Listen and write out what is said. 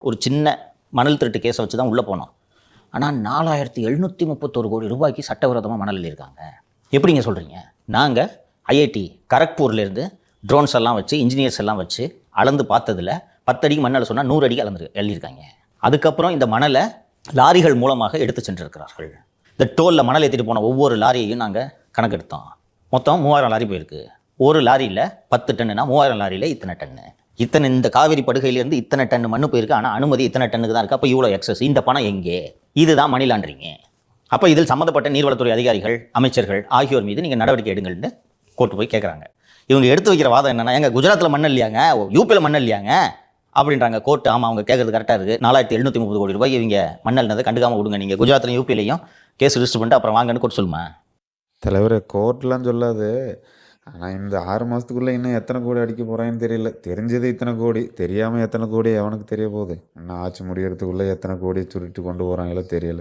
ஒரு சின்ன மணல் திருட்டு கேஸை வச்சு தான் உள்ளே போனோம். ஆனால் 4731 கோடி ரூபாய்க்கு சட்டவிரோதமாக மணல் எழுதியிருக்காங்க. எப்படிங்க சொல்கிறீங்க? நாங்கள் ஐஐடி கரக்பூர்லேருந்து ட்ரோன்ஸ் எல்லாம் வச்சு இன்ஜினியர்ஸ் எல்லாம் வச்சு அளந்து பார்த்ததில் 10 அடிக்கு மணல் சொன்னால் 100 அடிக்கு எழுதியிருக்காங்க. அதுக்கப்புறம் இந்த மணலை லாரிகள் மூலமாக எடுத்து சென்றிருக்கிறார்கள். இந்த டோலில் மணல் ஏற்றிட்டு போன ஒவ்வொரு லாரியையும் நாங்கள் கணக்கெடுத்தோம். மொத்தம் 3000 லாரி போயிருக்கு. ஒரு லாரியில் 10 டன்னுனா 3000 லாரியில் இத்தனை டன்னு. இந்த காவிரி படுகையிலேருந்து இத்தனை டன் மண்ணு போயிருக்கு. ஆனால் அனுமதி இத்தனை டன்னுக்கு தான் இருக்குது. அப்போ இவ்வளோ எக்ஸஸ். இந்த பணம் எங்கே? இதுதான் மணி லாண்டரிங்க. அப்போ இதில் சம்மந்தப்பட்ட நீர்வளத்துறை அதிகாரிகள், அமைச்சர்கள் ஆகியோர் மீது நீங்கள் நடவடிக்கை எடுங்கள்னு கோர்ட்டு போய் கேட்குறாங்க. இவங்க எடுத்து வைக்கிற வாதம் என்னன்னா, எங்க குஜராத்தில் மண்ணு இல்லையாங்க, யூபியில் மண்ணு இல்லையாங்க அப்படின்றாங்க. கோர்ட்டு ஆமாம் அவங்க கேட்குறது கரெக்டாக இருக்குது. 4730 கோடி ரூபாய் இவங்க மண்ணல்னதை கண்டுக்காமல் விடுங்க. நீங்கள் குஜராத்திலையும் யூபிலையும் கேஸ் ரிஜிஸ்டர் பண்ணிட்டு அப்புறம் வாங்கன்னு கோர்ட் சொல்லுமா? தலைவர் கோர்ட்லாம் சொல்லாது. ஆனால் இந்த 6 மாதத்துக்குள்ளே இன்னும் எத்தனை கோடி அடிக்க போகிறான்னு தெரியல. தெரிஞ்சது இத்தனை கோடி, தெரியாமல் எத்தனை கோடி அவனுக்கு தெரிய போகுது. இன்னும் ஆட்சி முடியறதுக்குள்ளே எத்தனை கோடி சுருட்டி கொண்டு போகிறாங்களோ தெரியல.